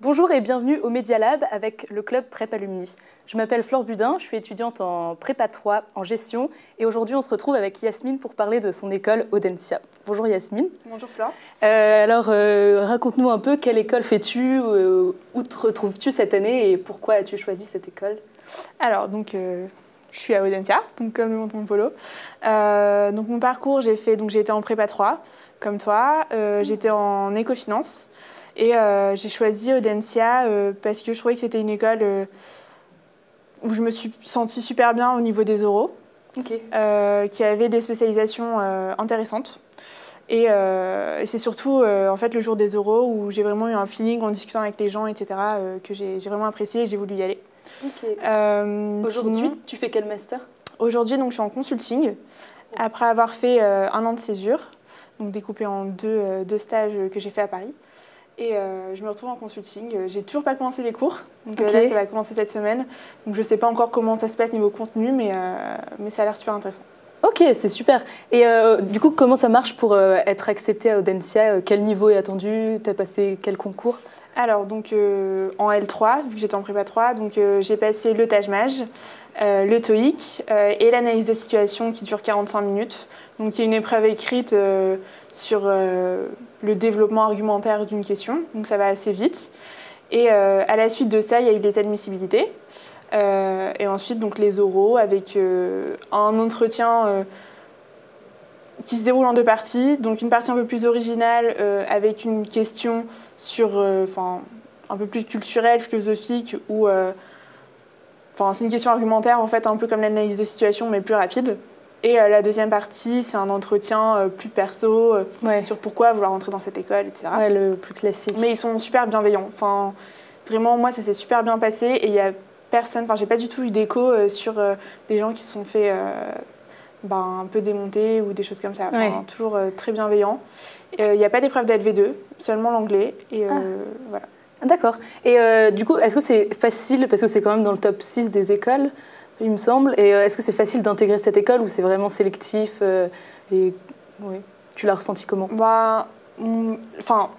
Bonjour et bienvenue au Media Lab avec le club Prep Alumni. Je m'appelle Flore Budin, je suis étudiante en prépa 3 en gestion et aujourd'hui on se retrouve avec Yasmine pour parler de son école Audencia. Bonjour Yasmine. Bonjour Flore. Raconte-nous un peu quelle école fais-tu, où te retrouves-tu cette année et pourquoi as-tu choisi cette école? Alors, je suis à Audencia, donc comme le montre mon polo. Donc mon parcours, j'ai été en prépa 3, comme toi. J'étais en écofinance et j'ai choisi Audencia parce que je trouvais que c'était une école où je me suis sentie super bien au niveau des oraux, qui avait des spécialisations intéressantes. Et c'est surtout en fait le jour des oraux où j'ai vraiment eu un feeling en discutant avec les gens, etc., que j'ai vraiment apprécié et j'ai voulu y aller. Aujourd'hui, tu fais quel master? Aujourd'hui, je suis en consulting, après avoir fait 1 an de césure, donc découpé en deux stages que j'ai fait à Paris. Et je me retrouve en consulting. J'ai toujours pas commencé les cours, donc là, ça va commencer cette semaine. Donc je sais pas encore comment ça se passe niveau contenu, mais ça a l'air super intéressant. Ok, c'est super. Et du coup, comment ça marche pour être accepté à Audencia? Quel niveau est attendu? Tu as passé quel concours? Alors, en L3, vu que j'étais en prépa 3, j'ai passé le TAJMAJ, le TOEIC et l'analyse de situation qui dure 45 minutes. Donc, il y a une épreuve écrite sur le développement argumentaire d'une question, donc ça va assez vite. Et à la suite de ça, il y a eu les admissibilités. Et ensuite, les oraux avec un entretien qui se déroule en 2 parties. Donc une partie un peu plus originale avec une question sur, un peu plus culturelle, philosophique, ou c'est une question argumentaire en fait, un peu comme l'analyse de situation mais plus rapide. Et la deuxième partie, c'est un entretien plus perso sur pourquoi vouloir rentrer dans cette école, etc. Ouais, le plus classique. Mais ils sont super bienveillants. Enfin, vraiment, moi, ça s'est super bien passé et il y a personne. Enfin, j'ai pas du tout eu d'écho sur des gens qui se sont fait un peu démonter ou des choses comme ça. Enfin, toujours très bienveillant. Il n'y a pas d'épreuve d'LV2, seulement l'anglais. Et voilà. D'accord. Et du coup, est-ce que c'est facile, parce que c'est quand même dans le top 6 des écoles, il me semble, et est-ce que c'est facile d'intégrer cette école ou c'est vraiment sélectif et oui. Tu l'as ressenti comment?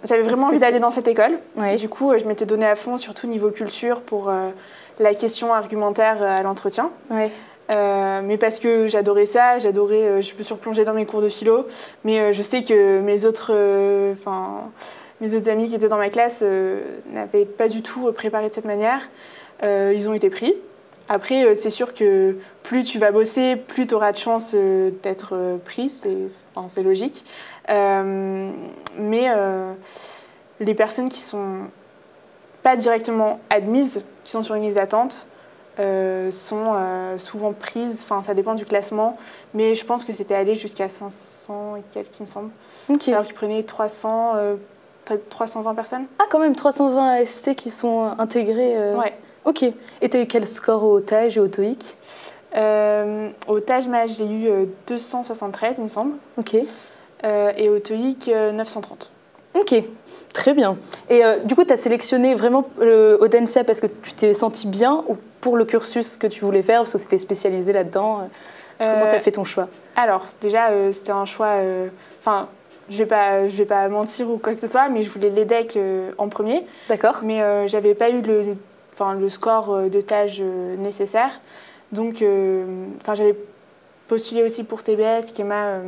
J'avais vraiment envie d'aller dans cette école. Ouais. Du coup, je m'étais donnée à fond, surtout niveau culture, pour la question argumentaire à l'entretien. Ouais. Mais parce que j'adorais ça, je me suis replongée dans mes cours de philo, mais je sais que mes autres amis qui étaient dans ma classe n'avaient pas du tout préparé de cette manière. Ils ont été pris. Après, c'est sûr que plus tu vas bosser, plus tu auras de chances d'être pris, c'est logique. Mais les personnes qui sont pas directement admises, qui sont sur une liste d'attente, sont souvent prises, ça dépend du classement, mais je pense que c'était allé jusqu'à 500 et quelques, il me semble. Alors qu'ils prenaient 320 personnes. Ah, quand même, 320 ASC qui sont intégrés. Ouais. Ok. Et tu as eu quel score au TAJ et au TOEIC? Au TAJMAJ, j'ai eu 273, il me semble. Ok. Et au TOEIC, 930. Ok, très bien. Et du coup, tu as sélectionné vraiment Audencia parce que tu t'es senti bien ou pour le cursus que tu voulais faire, parce que c'était spécialisé là-dedans? Comment tu as fait ton choix? Alors, déjà, c'était un choix... je vais pas mentir ou quoi que ce soit, mais je voulais l'EDEC en premier. D'accord. Mais j'avais pas eu le score de TAJ nécessaire. Donc, j'avais postulé aussi pour TBS, Schema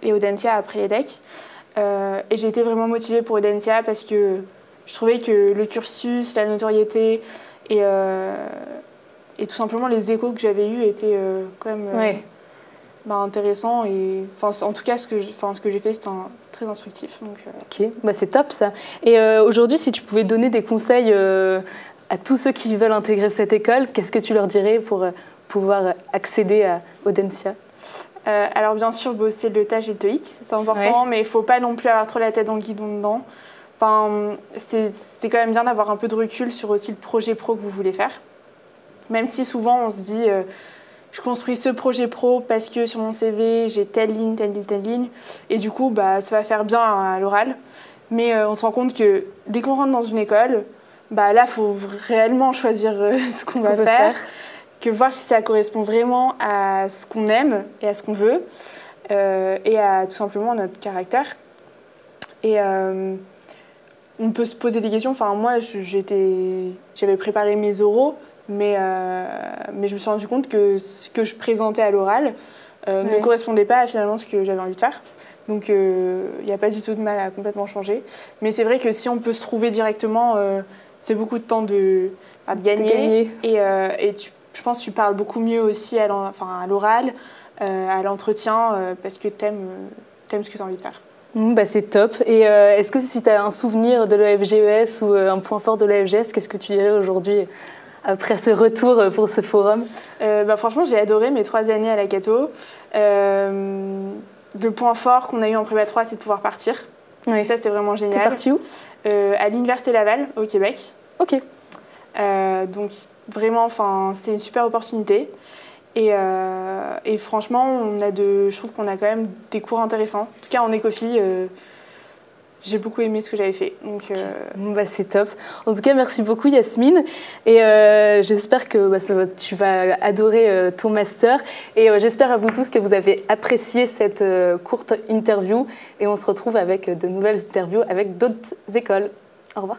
et Audencia après l'EDEC. Et j'ai été vraiment motivée pour Audencia parce que je trouvais que le cursus, la notoriété et tout simplement les échos que j'avais eus étaient quand même intéressants. Et, en tout cas, ce que j'ai fait, c'était très instructif. Donc, Ok, c'est top ça. Et aujourd'hui, si tu pouvais donner des conseils à tous ceux qui veulent intégrer cette école, qu'est-ce que tu leur dirais pour pouvoir accéder à Audencia? Alors bien sûr, bosser le TAJ et le TOEIC, c'est important, mais il ne faut pas non plus avoir trop la tête dans le guidon dedans. C'est quand même bien d'avoir un peu de recul sur aussi le projet pro que vous voulez faire. Même si souvent on se dit, je construis ce projet pro parce que sur mon CV, j'ai telle ligne, telle ligne, telle ligne, et du coup, ça va faire bien à l'oral. Mais on se rend compte que dès qu'on rentre dans une école, là, il faut réellement choisir ce qu'on va faire. Que voir si ça correspond vraiment à ce qu'on aime et à ce qu'on veut et à tout simplement notre caractère. Et on peut se poser des questions. Enfin, moi, j'avais préparé mes oraux, mais je me suis rendu compte que ce que je présentais à l'oral ne correspondait pas à finalement ce que j'avais envie de faire. Donc, il n'y a pas du tout de mal à complètement changer. Mais c'est vrai que si on peut se trouver directement, c'est beaucoup de temps de gagner. Et je pense que tu parles beaucoup mieux aussi à l'oral, à l'entretien, parce que tu aimes ce que tu as envie de faire. Bah, c'est top. Et est-ce que si tu as un souvenir de l'EFGES ou un point fort de l'EFGS, qu'est-ce que tu dirais aujourd'hui après ce retour pour ce forum? Franchement, j'ai adoré mes 3 années à la Cato. Le point fort qu'on a eu en prépa 3, c'est de pouvoir partir. Oui. Et ça, c'était vraiment génial. T'es partie où? À l'Université Laval, au Québec. Ok. Donc vraiment, c'est une super opportunité. Et franchement, je trouve qu'on a quand même des cours intéressants. En tout cas, en écophy, j'ai beaucoup aimé ce que j'avais fait. Donc, c'est top. En tout cas, merci beaucoup Yasmine. Et j'espère que tu vas adorer ton master. Et j'espère à vous tous que vous avez apprécié cette courte interview. Et on se retrouve avec de nouvelles interviews avec d'autres écoles. Au revoir.